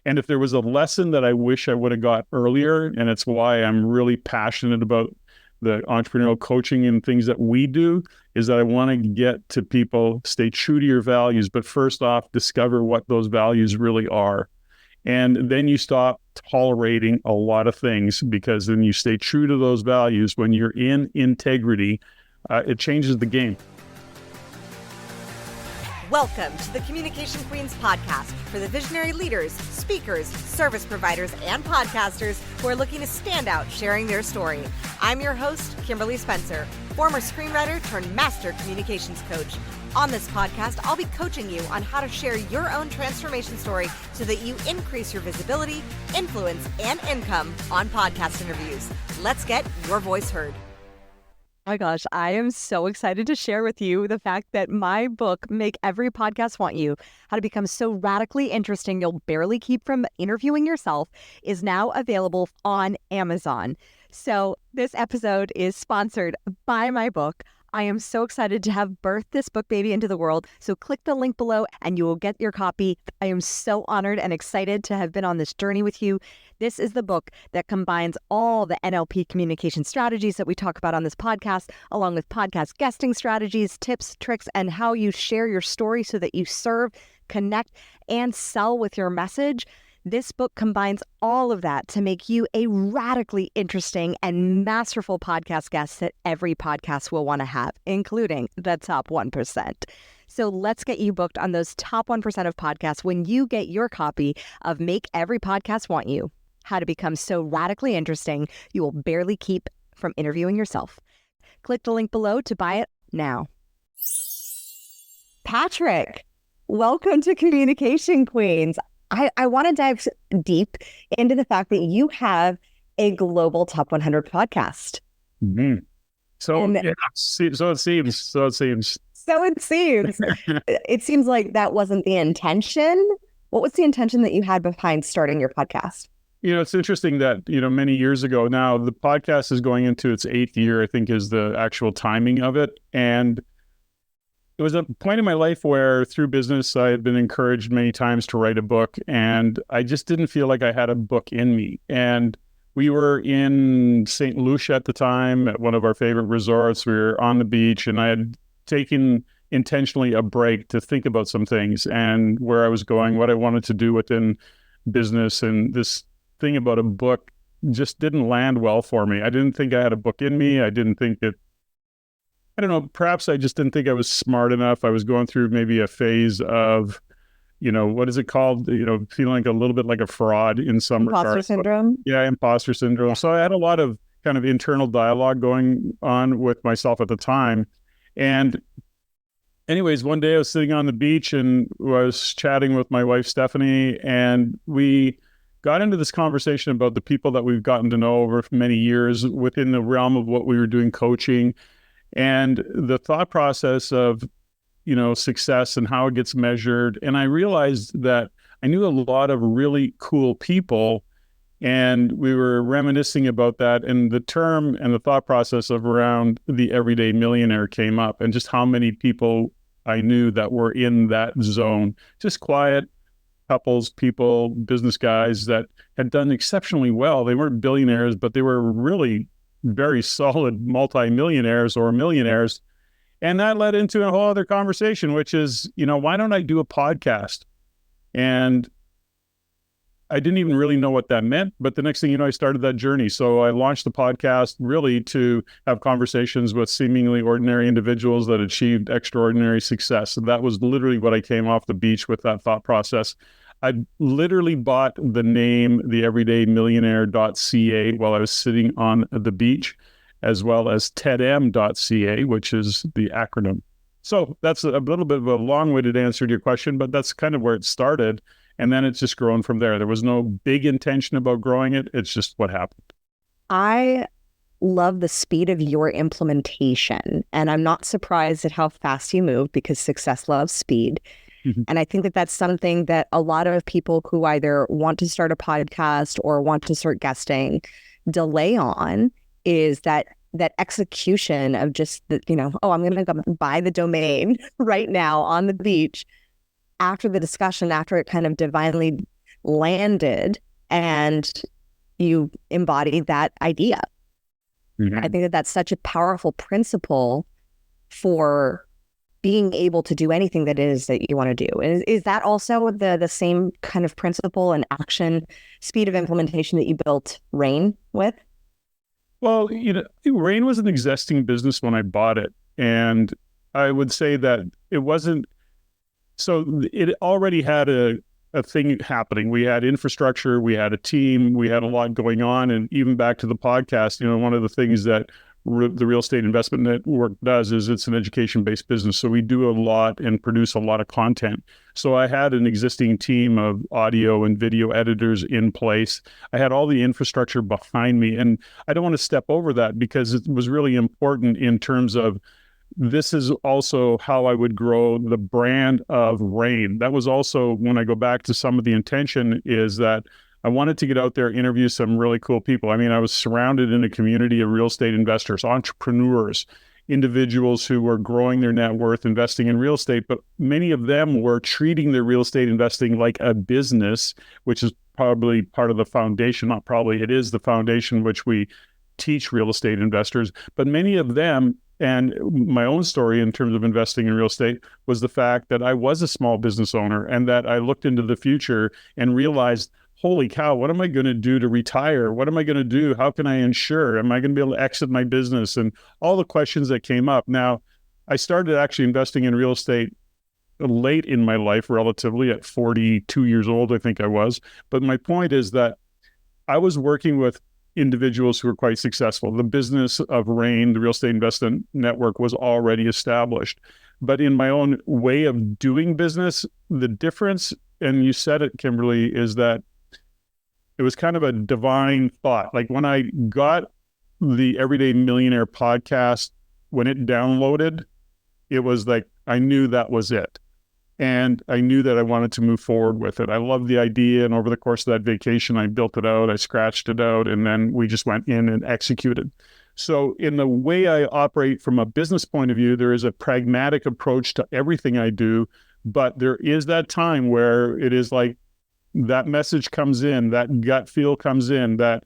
And if there was a lesson that I wish I would have got earlier, and it's why I'm really passionate about the entrepreneurial coaching and things that we do, is that I want to get to people, stay true to your values, but first off, discover what those values really are. And then you stop tolerating a lot of things, because then you stay true to those values. When you're in integrity, it changes the game. Welcome to the Communication Queens podcast for the visionary leaders, speakers, service providers, and podcasters who are looking to stand out sharing their story. I'm your host, Kimberly Spencer, former screenwriter turned master communications coach. On this podcast, I'll be coaching you on how to share your own transformation story so that you increase your visibility, influence, and income on podcast interviews. Let's get your voice heard. Oh my gosh, I am so excited to share with you the fact that my book, Make Every Podcast Want You, How to Become So Radically Interesting You'll Barely Keep from Interviewing Yourself, is now available on Amazon. So this episode is sponsored by my book. I am so excited to have birthed this book baby into the world. So click the link below and you will get your copy. I am so honored and excited to have been on this journey with you. This is the book that combines all the NLP communication strategies that we talk about on this podcast, along with podcast guesting strategies, tips, tricks, and how you share your story so that you serve, connect, and sell with your message. This book combines all of that to make you a radically interesting and masterful podcast guest that every podcast will want to have, including the top 1%. So let's get you booked on those top 1% of podcasts when you get your copy of Make Every Podcast Want You, How to Become So Radically Interesting You Will Barely Keep from Interviewing Yourself. Click the link below to buy it now. Patrick, welcome to Communication Queens. I want to dive deep into the fact that you have a global top 100 podcast. Mm-hmm. So it seems. It seems like that wasn't the intention. What was the intention that you had behind starting your podcast? It's interesting that, many years ago now, the podcast is going into its 8th year, I think is the actual timing of it. And it was a point in my life where through business, I had been encouraged many times to write a book, and I just didn't feel like I had a book in me. And we were in Saint Lucia at the time at one of our favorite resorts. We were on the beach, and I had taken intentionally a break to think about some things and where I was going, what I wanted to do within business. And this thing about a book just didn't land well for me. I didn't think I had a book in me. I didn't think that, I don't know, perhaps I just didn't think I was smart enough. I was going through maybe a phase of, what is it called? Feeling like a little bit like a fraud in some regards. Imposter syndrome? Yeah, imposter syndrome. Yeah. So I had a lot of kind of internal dialogue going on with myself at the time. And anyways, one day I was sitting on the beach and was chatting with my wife, Stephanie, and we got into this conversation about the people that we've gotten to know over many years within the realm of what we were doing coaching, and the thought process of, success and how it gets measured. And I realized that I knew a lot of really cool people, and we were reminiscing about that. And the term and the thought process of around the Everyday Millionaire came up, and just how many people I knew that were in that zone, just quiet couples, people, business guys that had done exceptionally well. They weren't billionaires, but they were really very solid multimillionaires or millionaires. And that led into a whole other conversation, which is, why don't I do a podcast? And I didn't even really know what that meant, but the next thing you know, I started that journey. So I launched the podcast really to have conversations with seemingly ordinary individuals that achieved extraordinary success. And that was literally what I came off the beach with, that thought process. I literally bought the name, the everydaymillionaire.ca, while I was sitting on the beach, as well as tedm.ca, which is the acronym. So that's a little bit of a long-winded answer to your question, but that's kind of where it started. And then it's just grown from there. There was no big intention about growing it. It's just what happened. I love the speed of your implementation. And I'm not surprised at how fast you move, because success loves speed. Mm-hmm. And I think that that's something that a lot of people who either want to start a podcast or want to start guesting delay on, is that execution of just the, I'm going to go buy the domain right now on the beach. After the discussion, after it kind of divinely landed and you embodied that idea. Mm-hmm. I think that that's such a powerful principle for being able to do anything that it is that you want to do. Is that also the same kind of principle and action, speed of implementation that you built Rain with? Well, Rain was an existing business when I bought it. And I would say that it wasn't, so it already had a thing happening. We had infrastructure, we had a team, we had a lot going on. And even back to the podcast, one of the things that the Real Estate Investment Network does is it's an education-based business. So we do a lot and produce a lot of content. So I had an existing team of audio and video editors in place. I had all the infrastructure behind me. And I don't want to step over that because it was really important in terms of this is also how I would grow the brand of Rain. That was also, when I go back to some of the intention, is that I wanted to get out there, interview some really cool people. I mean, I was surrounded in a community of real estate investors, entrepreneurs, individuals who were growing their net worth, investing in real estate, but many of them were treating their real estate investing like a business, which is probably part of the foundation, not probably, it is the foundation which we teach real estate investors. But many of them, and my own story in terms of investing in real estate, was the fact that I was a small business owner and that I looked into the future and realized, holy cow, what am I going to do to retire? What am I going to do? How can I insure? Am I going to be able to exit my business? And all the questions that came up. Now, I started actually investing in real estate late in my life, relatively at 42 years old, I think I was. But my point is that I was working with individuals who were quite successful. The business of Rain, the Real Estate Investment Network, was already established. But in my own way of doing business, the difference, and you said it, Kimberly, is that it was kind of a divine thought. Like when I got the Everyday Millionaire podcast, when it downloaded, it was like, I knew that was it. And I knew that I wanted to move forward with it. I loved the idea. And over the course of that vacation, I built it out, I scratched it out, and then we just went in and executed. So in the way I operate from a business point of view, there is a pragmatic approach to everything I do, but there is that time where it is like that message comes in, that gut feel comes in, that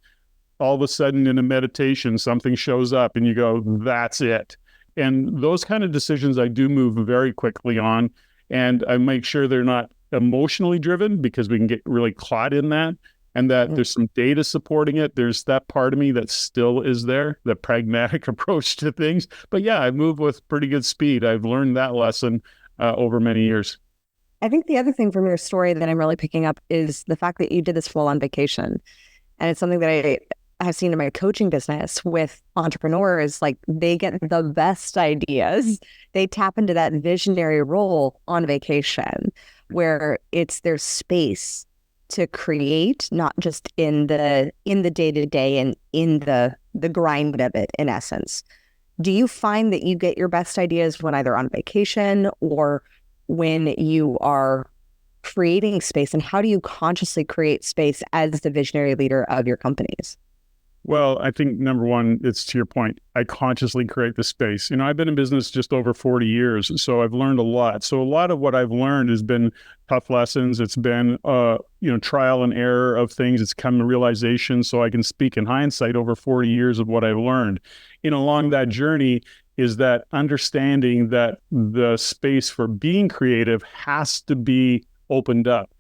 all of a sudden in a meditation, something shows up and you go, that's it. And those kind of decisions I do move very quickly on. And I make sure they're not emotionally driven because we can get really caught in that, and that there's some data supporting it. There's that part of me that still is there, the pragmatic approach to things. But yeah, I move with pretty good speed. I've learned that lesson over many years. I think the other thing from your story that I'm really picking up is the fact that you did this while on vacation. And it's something that I have seen in my coaching business with entrepreneurs. Like, they get the best ideas. They tap into that visionary role on vacation, where it's their space to create, not just in the day-to-day and in the grind of it, in essence. Do you find that you get your best ideas when either on vacation or when you are creating space? And how do you consciously create space as the visionary leader of your companies? Well, I think number one, it's to your point, I consciously create the space. I've been in business just over 40 years, so I've learned a lot. So a lot of what I've learned has been tough lessons. It's been, trial and error of things. It's come to realization. So I can speak in hindsight over 40 years of what I've learned. Along that journey is that understanding that the space for being creative has to be opened up.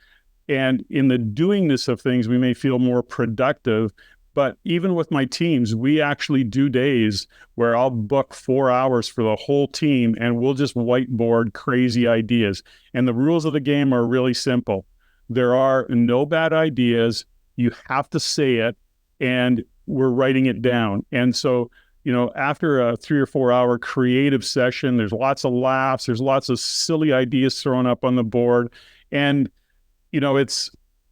And in the doingness of things, we may feel more productive. But even with my teams, we actually do days where I'll book 4 hours for the whole team and we'll just whiteboard crazy ideas. And the rules of the game are really simple. There are no bad ideas. You have to say it, and we're writing it down. And so, after a 3 or 4 hour creative session, there's lots of laughs. There's lots of silly ideas thrown up on the board. And,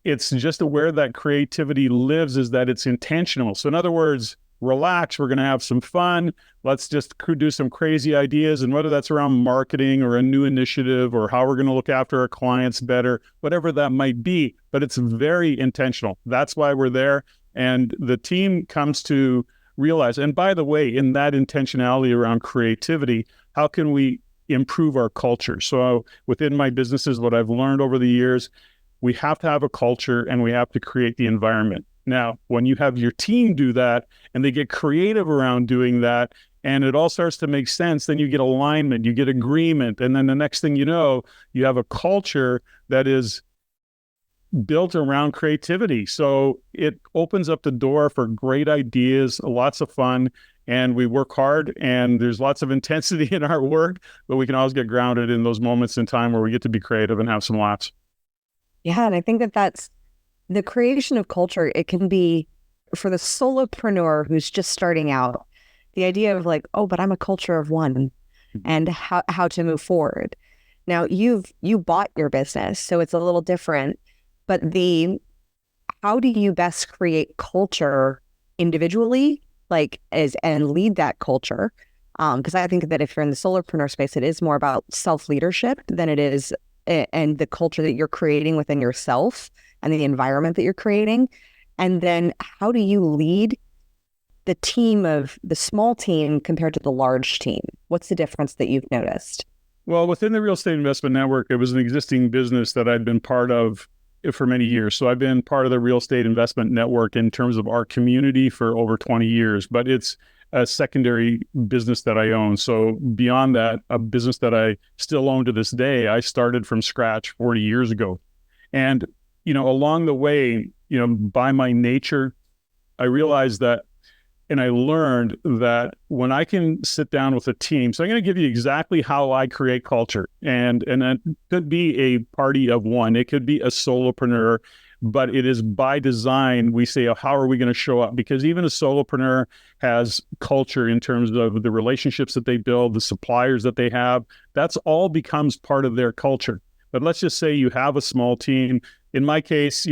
it's just where that creativity lives, is that it's intentional. So in other words, relax, we're going to have some fun. Let's just do some crazy ideas. And whether that's around marketing or a new initiative or how we're going to look after our clients better, whatever that might be, but it's very intentional. That's why we're there. And the team comes to realize, and by the way, in that intentionality around creativity, how can we improve our culture? So within my businesses, what I've learned over the years, we have to have a culture and we have to create the environment. Now, when you have your team do that and they get creative around doing that, and it all starts to make sense, then you get alignment, you get agreement. And then the next thing you know, you have a culture that is built around creativity. So it opens up the door for great ideas, lots of fun, and we work hard, and there's lots of intensity in our work, but we can always get grounded in those moments in time where we get to be creative and have some laughs. Yeah, and I think that that's the creation of culture. It can be for the solopreneur who's just starting out, the idea of like, oh, but I'm a culture of one, and how to move forward. Now you bought your business, so it's a little different, but how do you best create culture individually, like and lead that culture? Because I think that if you're in the solopreneur space, it is more about self-leadership than it is and the culture that you're creating within yourself and the environment that you're creating. And then how do you lead the team of the small team compared to the large team? What's the difference that you've noticed? Well, within the Real Estate Investment Network, it was an existing business that I'd been part of for many years. So I've been part of the Real Estate Investment Network in terms of our community for over 20 years, but it's a secondary business that I own. So beyond that, a business that I still own to this day, I started from scratch 40 years ago. And, along the way, by my nature, I realized that, and I learned that when I can sit down with a team, so I'm going to give you exactly how I create culture. And it could be a party of one. It could be a solopreneur, but it is by design. We say, how are we going to show up? Because even a solopreneur has culture in terms of the relationships that they build, the suppliers that they have. That's all becomes part of their culture. But let's just say you have a small team. In my case,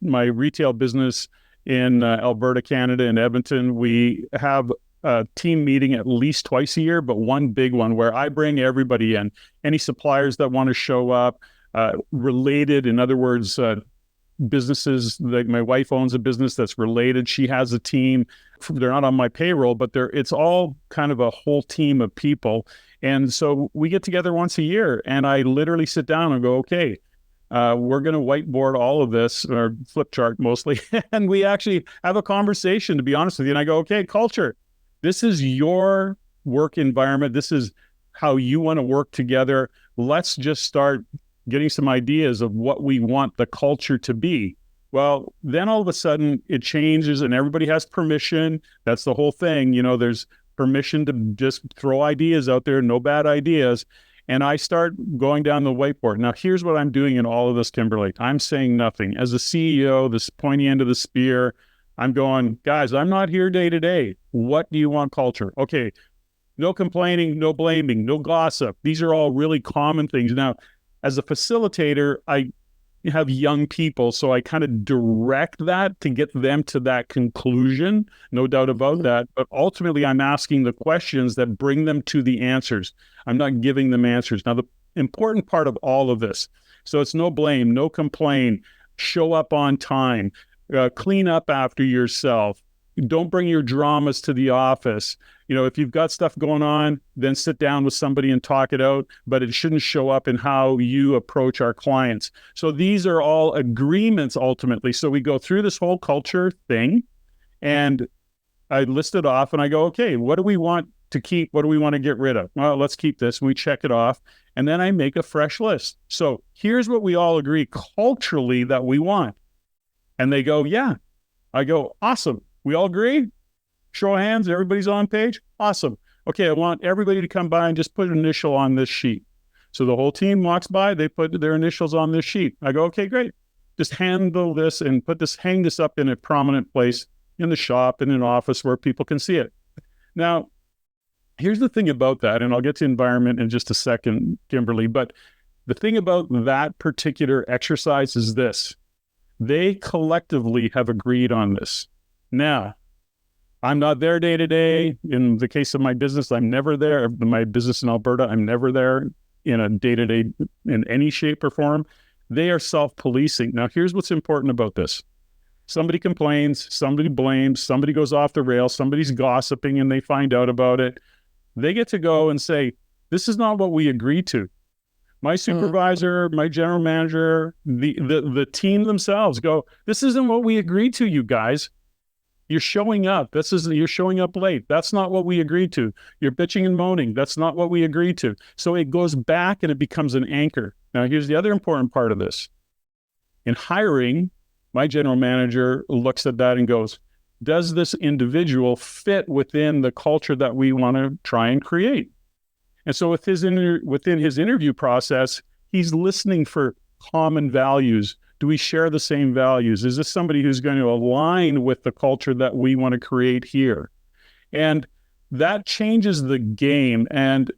my retail business in Alberta, Canada, in Edmonton, we have a team meeting at least twice a year, but one big one where I bring everybody in, any suppliers that want to show up, related, in other words, businesses. Like my wife owns a business that's related. She has a team. They're not on my payroll, but it's all kind of a whole team of people. And so we get together once a year, and I literally sit down and go, okay, we're going to whiteboard all of this, or flip chart mostly, and we actually have a conversation, to be honest with you. And I go, okay, culture, this is your work environment. This is how you want to work together. Let's just start getting some ideas of what we want the culture to be. Well, then all of a sudden it changes and everybody has permission. That's the whole thing. There's permission to just throw ideas out there, no bad ideas. And I start going down the whiteboard. Now, here's what I'm doing in all of this, Kimberly. I'm saying nothing. As a CEO, this pointy end of the spear, I'm going, guys, I'm not here day to day. What do you want culture? Okay, no complaining, no blaming, no gossip. These are all really common things. Now, as a facilitator, I have young people, so I kind of direct that to get them to that conclusion, no doubt about that. But ultimately, I'm asking the questions that bring them to the answers. I'm not giving them answers. Now, the important part of all of this, so it's no blame, no complain, show up on time, clean up after yourself. Don't bring your dramas to the office. If you've got stuff going on, then sit down with somebody and talk it out, but it shouldn't show up in how you approach our clients. So these are all agreements ultimately. So we go through this whole culture thing, and I list it off and I go, okay, what do we want to keep? What do we want to get rid of? Well, let's keep this. And we check it off, and then I make a fresh list. So here's what we all agree culturally that we want. And they go, yeah. I go, awesome. We all agree? Show of hands, everybody's on page? Awesome. Okay, I want everybody to come by and just put an initial on this sheet. So the whole team walks by, they put their initials on this sheet. I go, okay, great. Just handle this and hang this up in a prominent place in the shop, in an office where people can see it. Now, here's the thing about that, and I'll get to environment in just a second, Kimberly, but the thing about that particular exercise is this. They collectively have agreed on this. Now, I'm not there day to day. In the case of my business, I'm never there. My business in Alberta, I'm never there in a day-to-day in any shape or form. They are self-policing. Now, here's what's important about this. Somebody complains, somebody blames, somebody goes off the rails, somebody's gossiping and they find out about it. They get to go and say, this is not what we agreed to. My supervisor, my general manager, the team themselves go, this isn't what we agreed to, you guys. You're showing up. You're showing up late. That's not what we agreed to. You're bitching and moaning. That's not what we agreed to. So it goes back and it becomes an anchor. Now, here's the other important part of this. In hiring, my general manager looks at that and goes, does this individual fit within the culture that we want to try and create? And so within his interview process, he's listening for common values. Do we share the same values? Is this somebody who's going to align with the culture that we want to create here? And that changes the game. And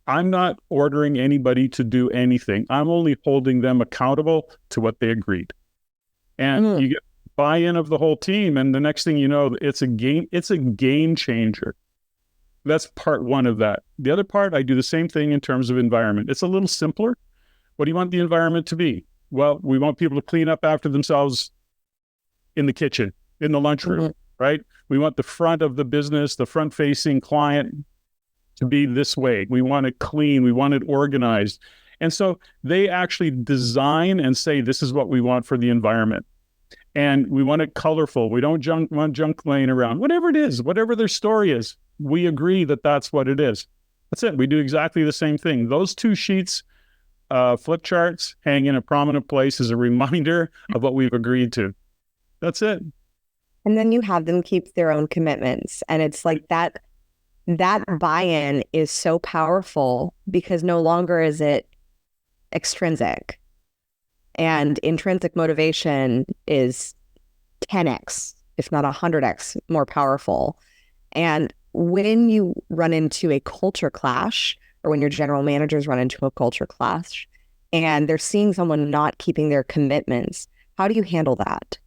I'm not ordering anybody to do anything. I'm only holding them accountable to what they agreed. And you get buy-in of the whole team. And the next thing you know, it's a game changer. That's part one of that. The other part, I do the same thing in terms of environment. It's a little simpler. What do you want the environment to be? Well, we want people to clean up after themselves in the kitchen, in the lunchroom, right? We want the front of the business, the front-facing client to be this way. We want it clean. We want it organized. And so they actually design and say, this is what we want for the environment. And we want it colorful. We don't want junk laying around. Whatever it is, whatever their story is, we agree that that's what it is. That's it. We do exactly the same thing. Those two sheets, flip charts, hang in a prominent place as a reminder of what we've agreed to. That's it. And then you have them keep their own commitments. And it's like that buy-in is so powerful because no longer is it extrinsic. And intrinsic motivation is 10x, if not 100x more powerful. And when you run into a culture clash, or when your general managers run into a culture clash, and they're seeing someone not keeping their commitments, how do you handle that?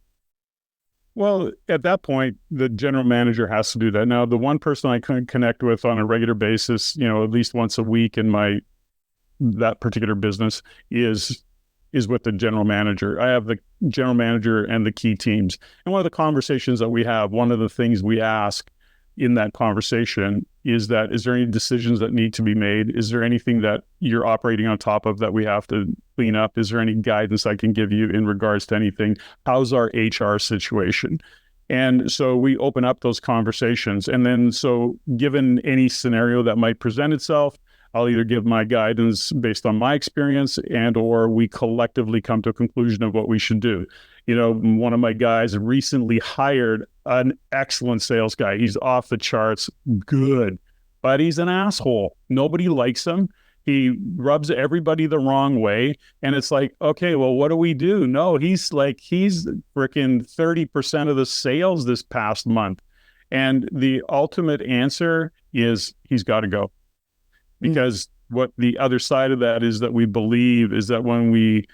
Well, at that point, the general manager has to do that. Now, the one person I can connect with on a regular basis, at least once a week in that particular business is with the general manager. I have the general manager and the key teams. And one of the conversations that we have, one of the things we ask in that conversation is there any decisions that need to be made? Is there anything that you're operating on top of that we have to clean up? Is there any guidance I can give you in regards to anything? How's our HR situation? And so we open up those conversations. And then, so given any scenario that might present itself, I'll either give my guidance based on my experience or we collectively come to a conclusion of what we should do. One of my guys recently hired an excellent sales guy. He's off the charts good, but he's an asshole. Nobody likes him. He rubs everybody the wrong way. And it's like, okay, well, what do we do? No, he's freaking 30% of the sales this past month. And the ultimate answer is he's got to go. Because what the other side of that is that we believe is that when we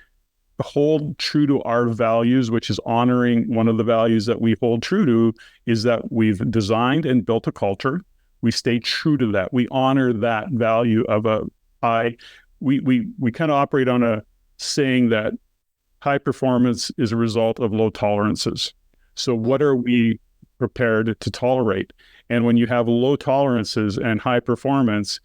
hold true to our values, which is honoring one of the values that we hold true to, is that we've designed and built a culture. We stay true to that. We honor that value of we kind of operate on a saying that high performance is a result of low tolerances. So what are we prepared to tolerate? And when you have low tolerances and high performance,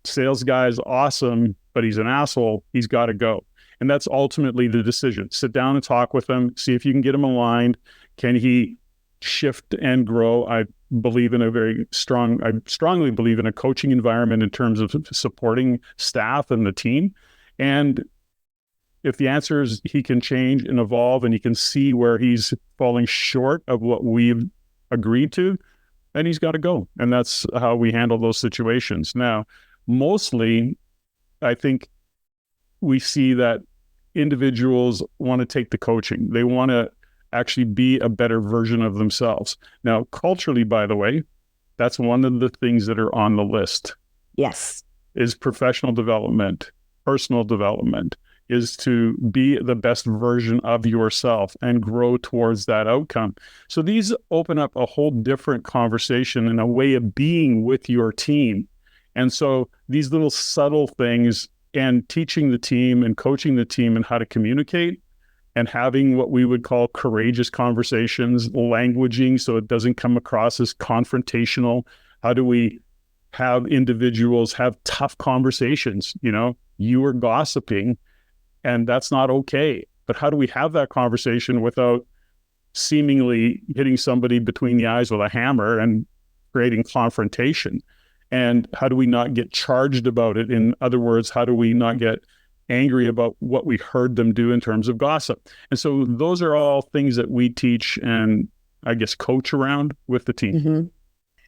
sales guy is awesome, but he's an asshole, he's got to go. And that's ultimately the decision. Sit down and talk with him, see if you can get him aligned. Can he shift and grow? I strongly believe in a coaching environment in terms of supporting staff and the team. And if the answer is he can change and evolve and he can see where he's falling short of what we've agreed to, then he's got to go. And that's how we handle those situations. Now, mostly, I think we see that individuals want to take the coaching. They want to actually be a better version of themselves. Now, culturally, by the way, that's one of the things that are on the list. Yes. Is professional development, personal development, is to be the best version of yourself and grow towards that outcome. So these open up a whole different conversation and a way of being with your team. And so these little subtle things and teaching the team and coaching the team and how to communicate and having what we would call courageous conversations, languaging so it doesn't come across as confrontational. How do we have individuals have tough conversations. You are gossiping, and that's not okay. But how do we have that conversation without seemingly hitting somebody between the eyes with a hammer and creating confrontation? And how do we not get charged about it? In other words, how do we not get angry about what we heard them do in terms of gossip? And so those are all things that we teach and, I guess, coach around with the team. Mm-hmm.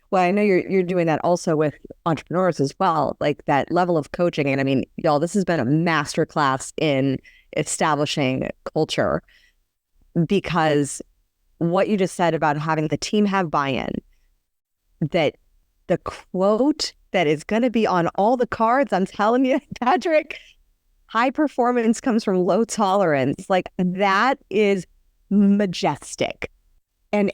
Well, I know you're doing that also with entrepreneurs as well, like that level of coaching. And I mean, y'all, this has been a masterclass in establishing culture, because what you just said about having the team have buy-in, that the quote that is going to be on all the cards, I'm telling you, Patrick, high performance comes from low tolerance. Like, that is majestic. And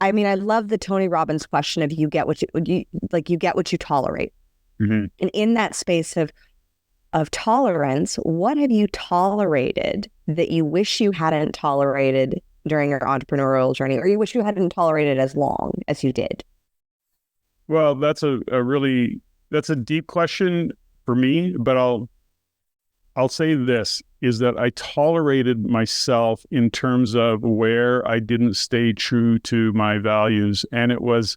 I mean, I love the Tony Robbins question of you get what you get what you tolerate. Mm-hmm. And in that space of tolerance, what have you tolerated that you wish you hadn't tolerated during your entrepreneurial journey, or you wish you hadn't tolerated as long as you did? Well, that's a deep question for me, but I'll say this, is that I tolerated myself in terms of where I didn't stay true to my values. And it was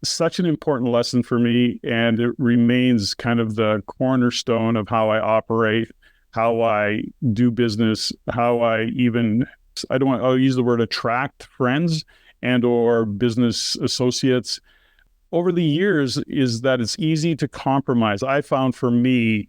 such an important lesson for me. And it remains kind of the cornerstone of how I operate, how I do business, how I'll use the word attract friends and or business associates over the years, is that it's easy to compromise. I found for me,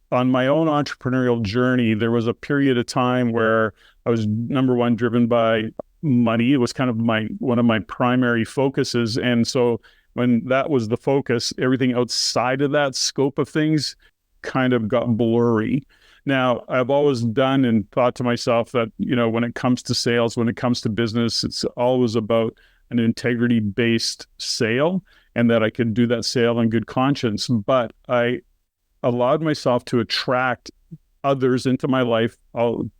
on my own entrepreneurial journey, there was a period of time where I was, number one, driven by money. It was kind of one of my primary focuses. And so when that was the focus, everything outside of that scope of things kind of got blurry. Now, I've always done and thought to myself that, when it comes to sales, when it comes to business, it's always about an integrity-based sale, and that I could do that sale in good conscience. But I allowed myself to attract others into my life,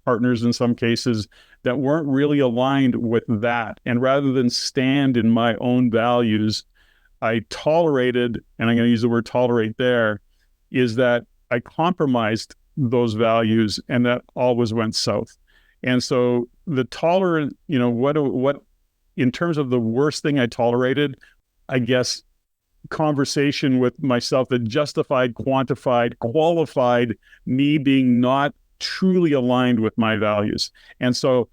partners in some cases, that weren't really aligned with that. And rather than stand in my own values, I tolerated, and I'm going to use the word tolerate there, is that I compromised those values, and that always went south. And so the tolerant, what in terms of the worst thing I tolerated, I guess, conversation with myself that justified, quantified, qualified me being not truly aligned with my values. And so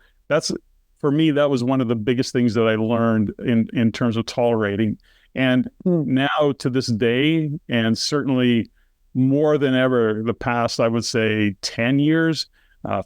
for me, that was one of the biggest things that I learned in terms of tolerating. And now to this day, and certainly more than ever, the past, I would say 10 years,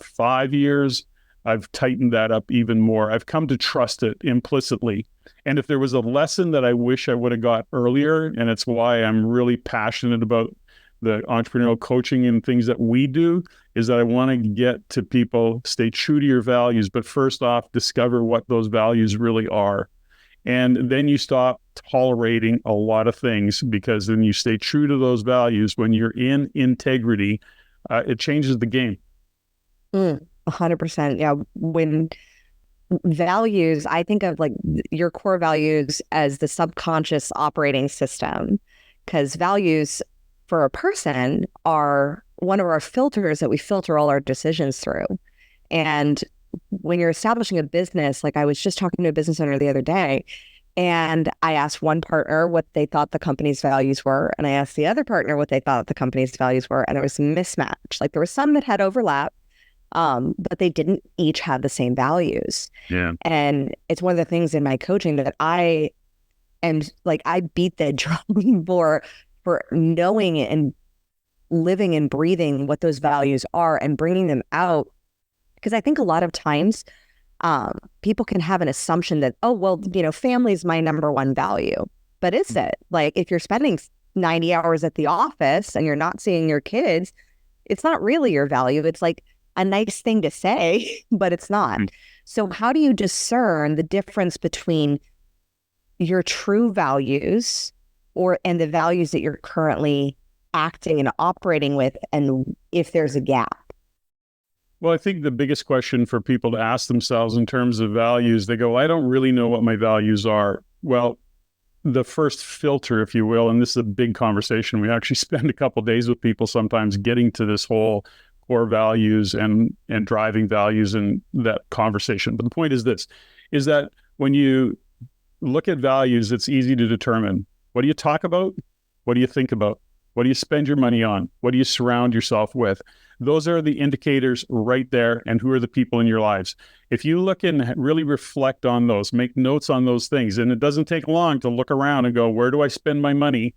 5 years, I've tightened that up even more. I've come to trust it implicitly. And if there was a lesson that I wish I would have got earlier, and it's why I'm really passionate about the entrepreneurial coaching and things that we do, is that I want to get to people, stay true to your values, but first off, discover what those values really are. And then you stop tolerating a lot of things, because then you stay true to those values. When you're in integrity, it changes the game. 100%. Yeah. When values, I think of like your core values as the subconscious operating system, because values for a person are one of our filters that we filter all our decisions through. And when you're establishing a business, like I was just talking to a business owner the other day, and I asked one partner what they thought the company's values were, and I asked the other partner what they thought the company's values were, and there was a mismatch. Like there was some that had overlap, but they didn't each have the same values. Yeah. And it's one of the things in my coaching that I beat the drum for knowing and living and breathing what those values are and bringing them out. Because I think a lot of times people can have an assumption that, oh, well, family is my number one value. But is it? Like if you're spending 90 hours at the office and you're not seeing your kids, it's not really your value. It's like a nice thing to say, but it's not. So how do you discern the difference between your true values and the values that you're currently acting and operating with, and if there's a gap? Well, I think the biggest question for people to ask themselves in terms of values, they go, I don't really know what my values are. Well, the first filter, if you will, and this is a big conversation. We actually spend a couple of days with people sometimes getting to this whole core values and driving values in that conversation. But the point is this, is that when you look at values, it's easy to determine. What do you talk about? What do you think about? What do you spend your money on? What do you surround yourself with? Those are the indicators right there. And who are the people in your lives? If you look and really reflect on those, make notes on those things, and it doesn't take long to look around and go, where do I spend my money?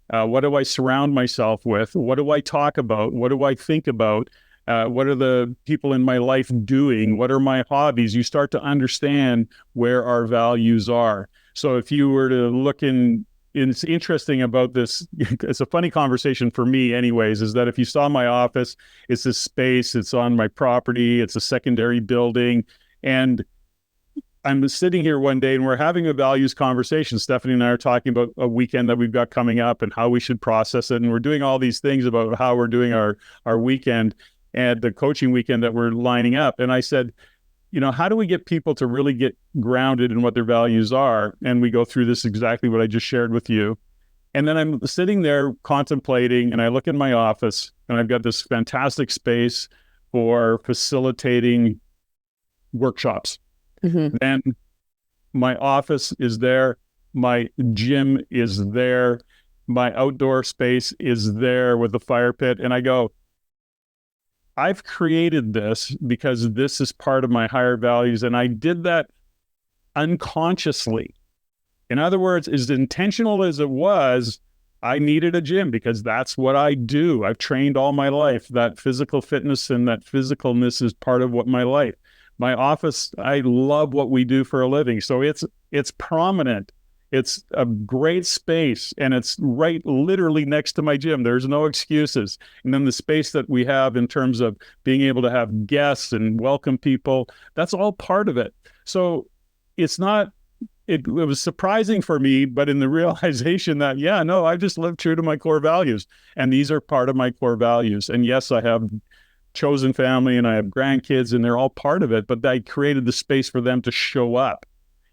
What do I surround myself with? What do I talk about? What do I think about? What are the people in my life doing? What are my hobbies? You start to understand where our values are. So if you were to look in, it's interesting about this, it's a funny conversation for me anyways, is that if you saw my office, it's this space, it's on my property, it's a secondary building. And I'm sitting here one day and we're having a values conversation. Stephanie and I are talking about a weekend that we've got coming up and how we should process it. And we're doing all these things about how we're doing our weekend and the coaching weekend that we're lining up. And I said, how do we get people to really get grounded in what their values are? And we go through this exactly what I just shared with you. And then I'm sitting there contemplating, and I look in my office and I've got this fantastic space for facilitating workshops. Mm-hmm. And my office is there. My gym is there. My outdoor space is there with the fire pit. And I go, I've created this because this is part of my higher values. And I did that unconsciously. In other words, as intentional as it was, I needed a gym because that's what I do. I've trained all my life. That physical fitness and that physicalness is part of what my life. My office, I love what we do for a living. So it's prominent. It's a great space, and it's right literally next to my gym. There's no excuses. And then the space that we have in terms of being able to have guests and welcome people, that's all part of it. So it's not, it was surprising for me, but in the realization that, I just live true to my core values. And these are part of my core values. And yes, I have chosen family and I have grandkids and they're all part of it, but I created the space for them to show up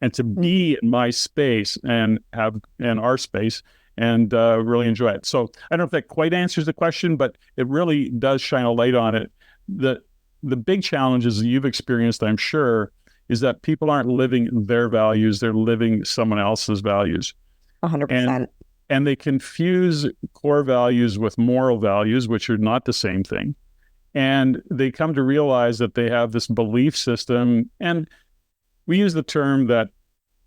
and to be in my space and our space and really enjoy it. So I don't know if that quite answers the question, but it really does shine a light on it. The big challenges that you've experienced, I'm sure, is that people aren't living their values. They're living someone else's values. 100%. And they confuse core values with moral values, which are not the same thing. And they come to realize that they have this belief system. And we use the term that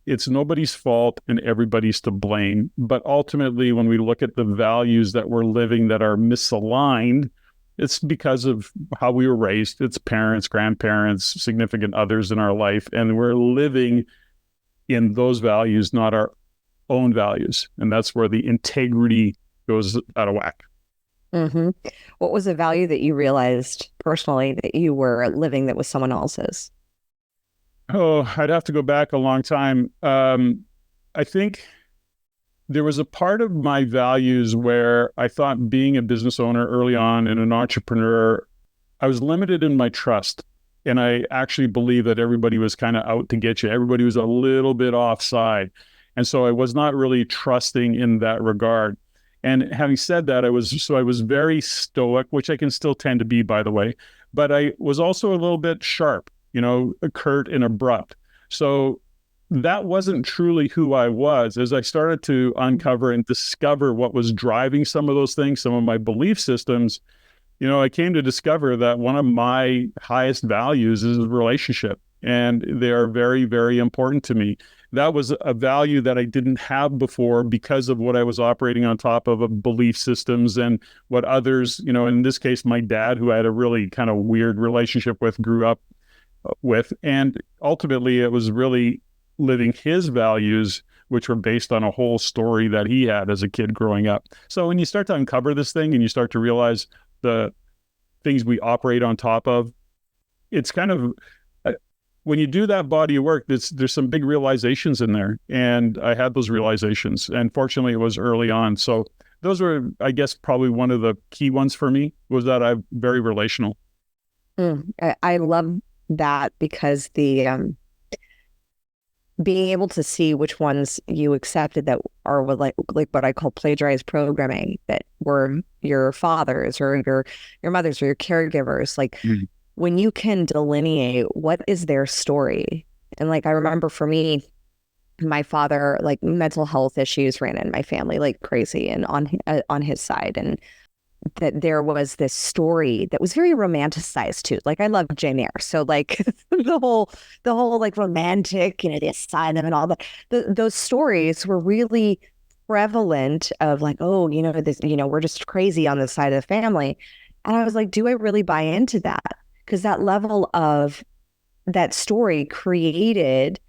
it's nobody's fault and everybody's to blame. But ultimately, when we look at the values that we're living that are misaligned, it's because of how we were raised. It's parents, grandparents, significant others in our life. And we're living in those values, not our own values. And that's where the integrity goes out of whack. Mm-hmm. What was a value that you realized personally that you were living that was someone else's? Oh, I'd have to go back a long time. I think there was a part of my values where I thought being a business owner early on and an entrepreneur, I was limited in my trust. And I actually believed that everybody was kind of out to get you. Everybody was a little bit offside. And so I was not really trusting in that regard. And having said that, I was very stoic, which I can still tend to be, by the way, but I was also a little bit sharp, curt and abrupt. So that wasn't truly who I was. As I started to uncover and discover what was driving some of those things, some of my belief systems, I came to discover that one of my highest values is relationship. And they are very, very important to me. That was a value that I didn't have before because of what I was operating on top of belief systems and what others, in this case, my dad, who I had a really kind of weird relationship with, grew up with. And ultimately, it was really living his values, which were based on a whole story that he had as a kid growing up. So when you start to uncover this thing and you start to realize the things we operate on top of, it's kind of... when you do that body of work, there's some big realizations in there. And I had those realizations. And fortunately, it was early on. So those were, I guess, probably one of the key ones for me was that I'm very relational. I love that because being able to see which ones you accepted that are like what I call plagiarized programming, that were your father's or your mother's or your caregivers, like when you can delineate what is their story. And like I remember for me, my father, like mental health issues ran in my family like crazy, and on his side, and that there was this story that was very romanticized too. Like I love Jane Eyre, so like the whole like romantic, this side of it, all that. Those stories were really prevalent of like, oh, this, we're just crazy on this side of the family. And I was like, do I really buy into that? Because that level of that story created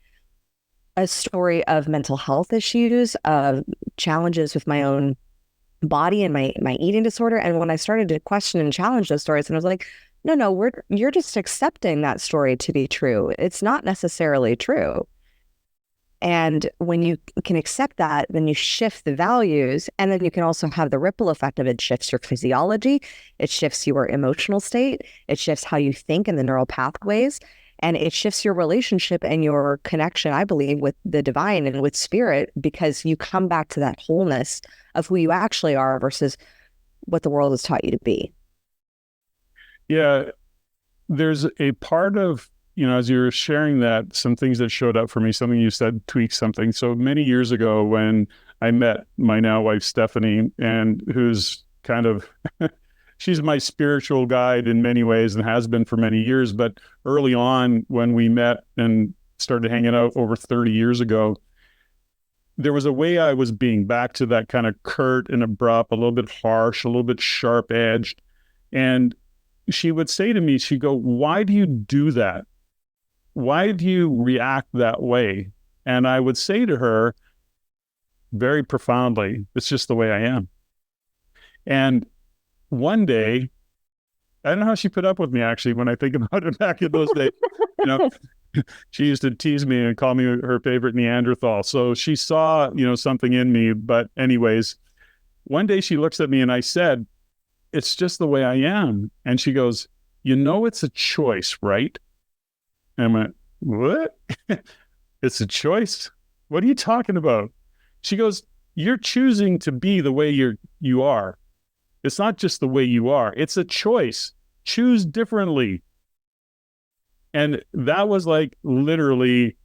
a story of mental health issues, of challenges with my own body and my eating disorder. And when I started to question and challenge those stories, and I was like, no, you're just accepting that story to be true. It's not necessarily true. And when you can accept that, then you shift the values, and then you can also have the ripple effect of it shifts your physiology, it shifts your emotional state, it shifts how you think and the neural pathways, and it shifts your relationship and your connection, I believe, with the divine and with spirit, because you come back to that wholeness of who you actually are versus what the world has taught you to be. Yeah, there's a part of, as you were sharing that, some things that showed up for me, something you said tweaked something. So many years ago when I met my now wife, Stephanie, and who's kind of, she's my spiritual guide in many ways and has been for many years. But early on when we met and started hanging out over 30 years ago, there was a way I was being, back to that kind of curt and abrupt, a little bit harsh, a little bit sharp edged. And she would say to me, she'd go, why do you do that? Why do you react that way? And I would say to her very profoundly, it's just the way I am. And one day, I don't know how she put up with me, actually, when I think about it back in those days. She used to tease me and call me her favorite Neanderthal. So she saw, something in me. But anyways, one day she looks at me and I said, it's just the way I am. And she goes, it's a choice, right? And I went, what? It's a choice? What are you talking about? She goes, you're choosing to be the way you are. It's not just the way you are. It's a choice. Choose differently. And that was like literally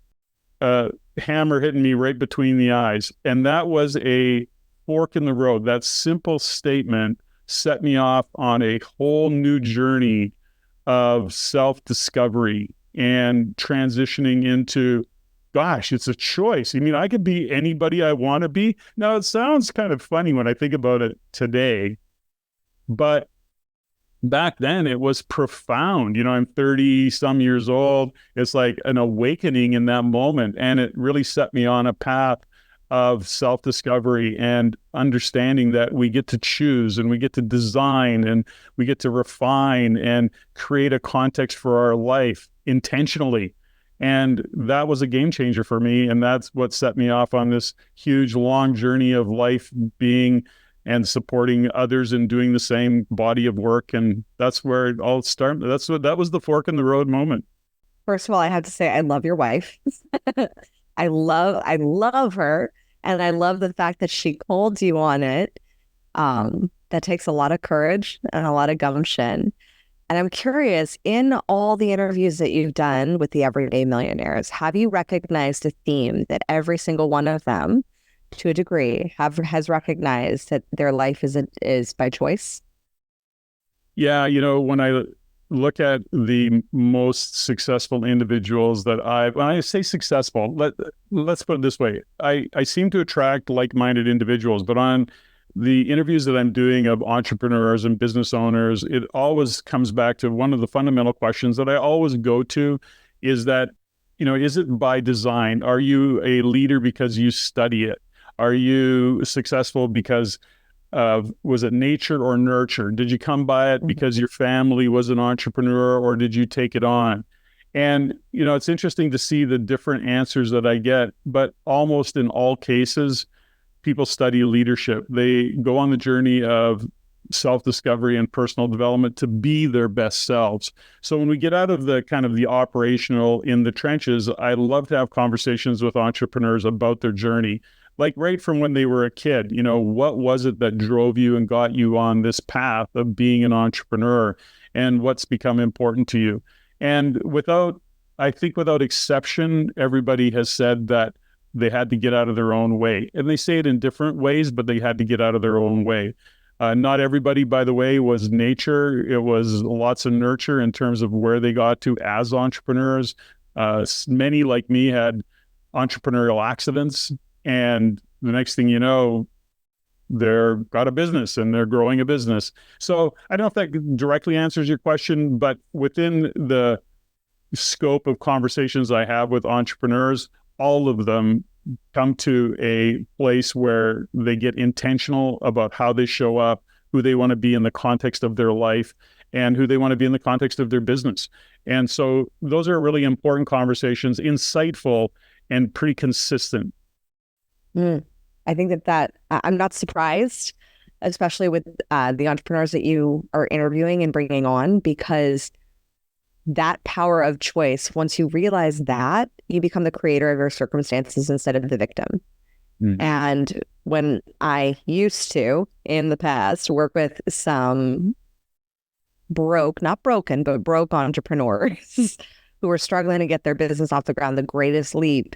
a hammer hitting me right between the eyes. And that was a fork in the road. That simple statement set me off on a whole new journey of self-discovery and transitioning into, gosh, it's a choice. I mean, I could be anybody I want to be. Now, it sounds kind of funny when I think about it today, but back then it was profound. I'm 30 some years old. It's like an awakening in that moment. And it really set me on a path of self-discovery and understanding that we get to choose and we get to design and we get to refine and create a context for our life intentionally. And that was a game changer for me. And that's what set me off on this huge, long journey of life, being and supporting others and doing the same body of work. And that's where it all started. That was the fork in the road moment. First of all, I have to say, I love your wife. I love her. And I love the fact that she called you on it. That takes a lot of courage and a lot of gumption. And I'm curious, in all the interviews that you've done with the Everyday Millionaires, have you recognized a theme that every single one of them, to a degree, has recognized that their life is by choice? Yeah, when I look at the most successful individuals that when I say successful, let's put it this way. I seem to attract like-minded individuals, but on the interviews that I'm doing of entrepreneurs and business owners, it always comes back to one of the fundamental questions that I always go to is that, is it by design? Are you a leader because you study it? Are you successful because was it nature or nurture? Did you come by it because your family was an entrepreneur, or did you take it on? And, it's interesting to see the different answers that I get, but almost in all cases, people study leadership. They go on the journey of self-discovery and personal development to be their best selves. So when we get out of the kind of the operational in the trenches, I love to have conversations with entrepreneurs about their journey, like right from when they were a kid. You know, what was it that drove you and got you on this path of being an entrepreneur, and what's become important to you? And I think without exception, everybody has said that they had to get out of their own way. And they say it in different ways, but they had to get out of their own way. Not everybody, by the way, was nature. It was lots of nurture in terms of where they got to as entrepreneurs. Many, like me, had entrepreneurial accidents. And the next thing you know, they've got a business and they're growing a business. So I don't know if that directly answers your question, but within the scope of conversations I have with entrepreneurs, all of them come to a place where they get intentional about how they show up, who they want to be in the context of their life, and who they want to be in the context of their business. And so those are really important conversations, insightful and pretty consistent. I think that I'm not surprised, especially with the entrepreneurs that you are interviewing and bringing on, because that power of choice, once you realize that, you become the creator of your circumstances instead of the victim. And when I used to, in the past, work with some not broken, but broke entrepreneurs who were struggling to get their business off the ground, the greatest leap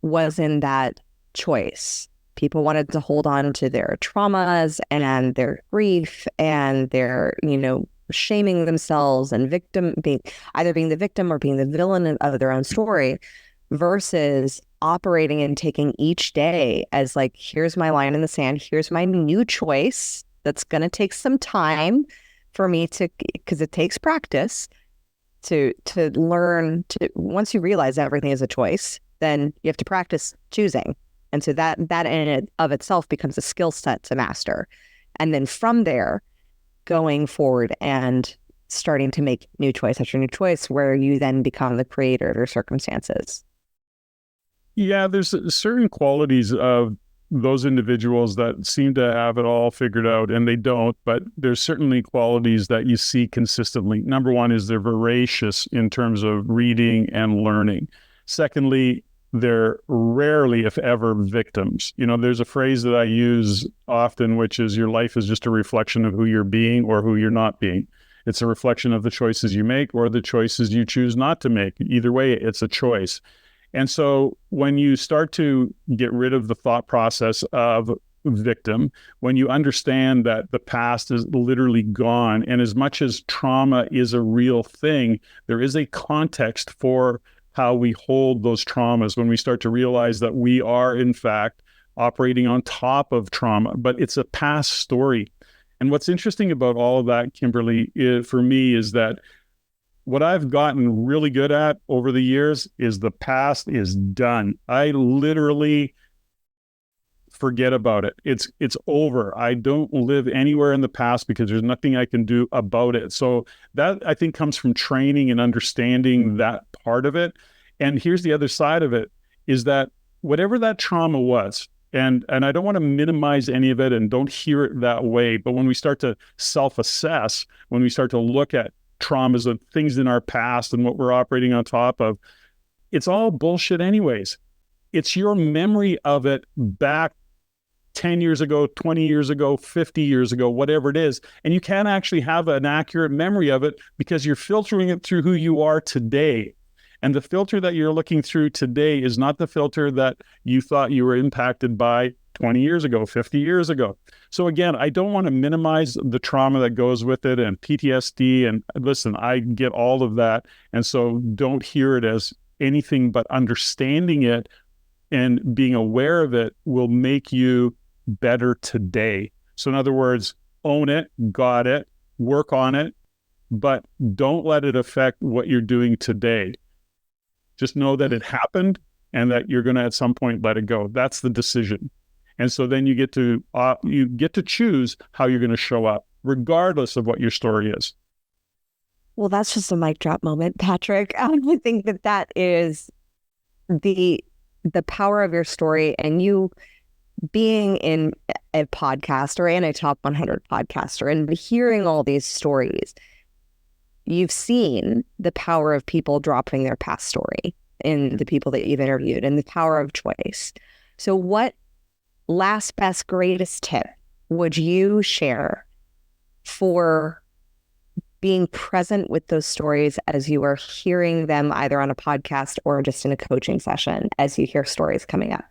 was in that choice. People wanted to hold on to their traumas and their grief and their, shaming themselves and either being the victim or being the villain of their own story, versus operating and taking each day as like, here's my line in the sand, here's my new choice that's going to take some time for me because it takes practice to learn to, once you realize everything is a choice, then you have to practice choosing. And so that in and of itself becomes a skill set to master. And then from there, going forward and starting to make new choice after new choice, where you then become the creator of your circumstances. Yeah, there's certain qualities of those individuals that seem to have it all figured out, and they don't, but there's certainly qualities that you see consistently. Number one is they're voracious in terms of reading and learning. Secondly, they're rarely, if ever, victims. There's a phrase that I use often, which is your life is just a reflection of who you're being or who you're not being. It's a reflection of the choices you make or the choices you choose not to make. Either way, it's a choice. And so when you start to get rid of the thought process of victim, when you understand that the past is literally gone, and as much as trauma is a real thing, there is a context for how we hold those traumas, when we start to realize that we are, in fact, operating on top of trauma, but it's a past story. And what's interesting about all of that, Kimberly, for me, is that what I've gotten really good at over the years is the past is done. I literally forget about it. It's over. I don't live anywhere in the past because there's nothing I can do about it. So that, I think, comes from training and understanding that part of it. And here's the other side of it, is that whatever that trauma was, and I don't want to minimize any of it and don't hear it that way, but when we start to self-assess, when we start to look at traumas and things in our past and what we're operating on top of, it's all bullshit anyways. It's your memory of it back 10 years ago, 20 years ago, 50 years ago, whatever it is. And you can't actually have an accurate memory of it because you're filtering it through who you are today. And the filter that you're looking through today is not the filter that you thought you were impacted by 20 years ago, 50 years ago. So again, I don't want to minimize the trauma that goes with it and PTSD. And listen, I get all of that. And so don't hear it as anything but understanding it and being aware of it will make you better today. So in other words, own it, got it, work on it, but don't let it affect what you're doing today. Just know that it happened and that you're going to at some point let it go. That's the decision. And so then you get to choose how you're going to show up, regardless of what your story is. Well, that's just a mic drop moment, Patrick. I think that is the power of your story, and you being in a podcast or in a top 100 podcaster and hearing all these stories, you've seen the power of people dropping their past story in the people that you've interviewed and the power of choice. So what last, best, greatest tip would you share for being present with those stories as you are hearing them either on a podcast or just in a coaching session as you hear stories coming up?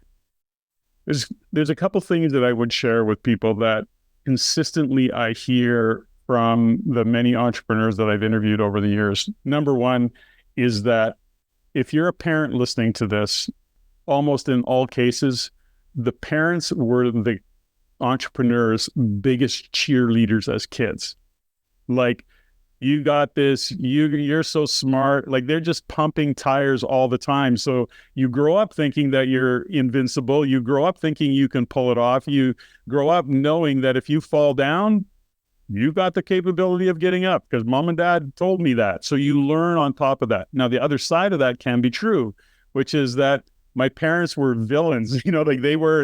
There's a couple things that I would share with people that consistently I hear from the many entrepreneurs that I've interviewed over the years. Number one is that if you're a parent listening to this, almost in all cases, the parents were the entrepreneurs' biggest cheerleaders as kids. Like, you got this, you're so smart. Like, they're just pumping tires all the time. So you grow up thinking that you're invincible. You grow up thinking you can pull it off. You grow up knowing that if you fall down, you've got the capability of getting up because mom and dad told me that. So you learn on top of that. Now, the other side of that can be true, which is that my parents were villains, like they were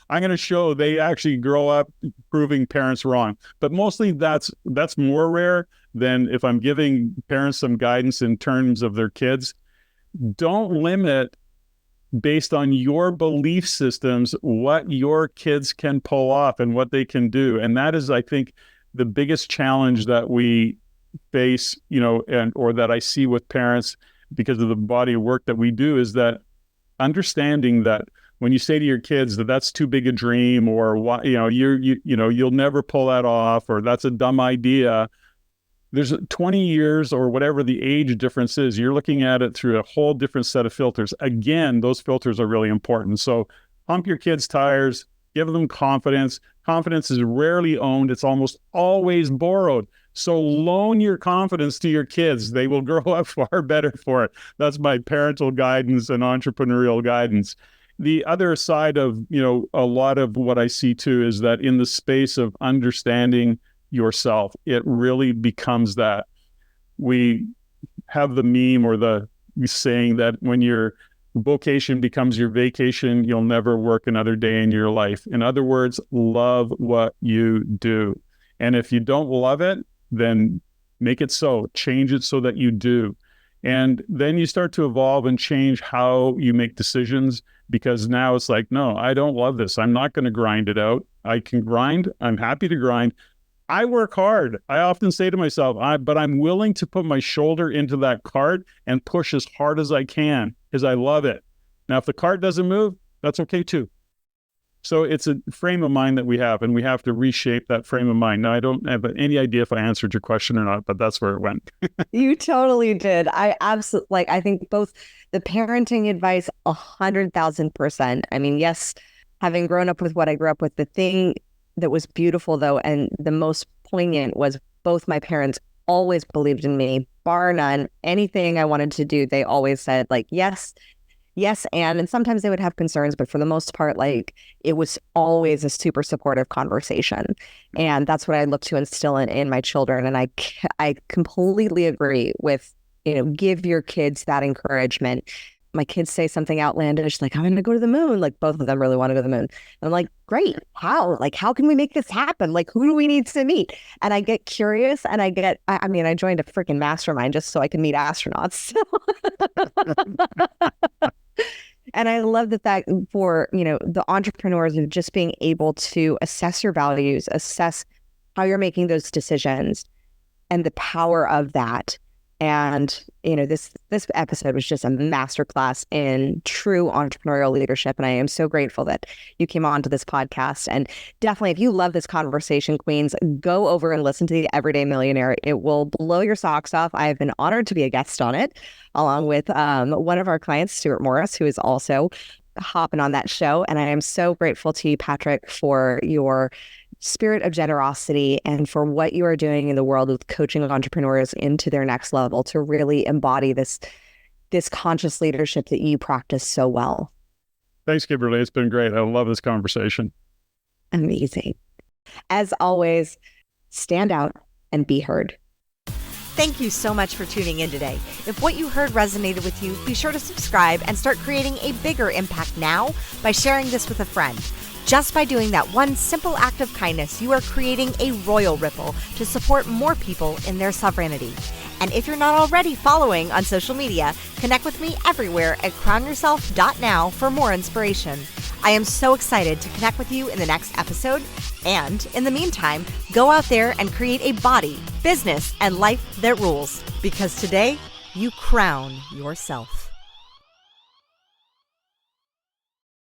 I'm going to show they actually grow up proving parents wrong. But mostly that's more rare than if I'm giving parents some guidance in terms of their kids. Don't limit based on your belief systems what your kids can pull off and what they can do. And that is, I think, the biggest challenge that we face, or that I see with parents because of the body of work that we do, is that understanding that when you say to your kids that that's too big a dream, or what, you'll never pull that off, or that's a dumb idea. There's 20 years or whatever the age difference is. You're looking at it through a whole different set of filters. Again, those filters are really important. So pump your kids' tires, give them confidence. Confidence is rarely owned. It's almost always borrowed. So loan your confidence to your kids. They will grow up far better for it. That's my parental guidance and entrepreneurial guidance. The other side of, a lot of what I see too is that in the space of understanding yourself, it really becomes that. We have the meme or the saying that when your vocation becomes your vacation, you'll never work another day in your life. In other words, love what you do. And if you don't love it, then make it so. Change it so that you do. And then you start to evolve and change how you make decisions, because now it's like, no, I don't love this. I'm not going to grind it out. I can grind. I'm happy to grind. I work hard. I often say to myself, but I'm willing to put my shoulder into that cart and push as hard as I can because I love it. Now, if the cart doesn't move, that's okay too. So it's a frame of mind that we have, and we have to reshape that frame of mind. Now, I don't have any idea if I answered your question or not, but that's where it went. You totally did. I absolutely, I think both the parenting advice, 100,000%. I mean, yes, having grown up with what I grew up with, the thing that was beautiful though, and the most poignant, was both my parents always believed in me, bar none. Anything I wanted to do, they always said like, yes, and sometimes they would have concerns, but for the most part, like, it was always a super supportive conversation. And that's what I look to instill in my children. And I completely agree with, give your kids that encouragement. My kids say something outlandish, like, I'm going to go to the moon. Like, both of them really want to go to the moon. And I'm like, great. How? Like, how can we make this happen? Like, who do we need to meet? And I get curious, and I joined a freaking mastermind just so I can meet astronauts. And I love that for, the entrepreneurs of just being able to assess your values, assess how you're making those decisions, and the power of that. And, this episode was just a masterclass in true entrepreneurial leadership. And I am so grateful that you came on to this podcast. And definitely, if you love this conversation, Queens, go over and listen to the Everyday Millionaire. It will blow your socks off. I've been honored to be a guest on it, along with one of our clients, Stuart Morris, who is also hopping on that show. And I am so grateful to you, Patrick, for your spirit of generosity and for what you are doing in the world with coaching entrepreneurs into their next level to really embody this conscious leadership that you practice so well. Thanks, Kimberly. It's been great. I love this conversation. Amazing. As always, stand out and be heard. Thank you so much for tuning in today. If what you heard resonated with you, be sure to subscribe and start creating a bigger impact now by sharing this with a friend. Just by doing that one simple act of kindness, you are creating a royal ripple to support more people in their sovereignty. And if you're not already following on social media, connect with me everywhere at crownyourself.now for more inspiration. I am so excited to connect with you in the next episode. And in the meantime, go out there and create a body, business, and life that rules. Because today, you crown yourself.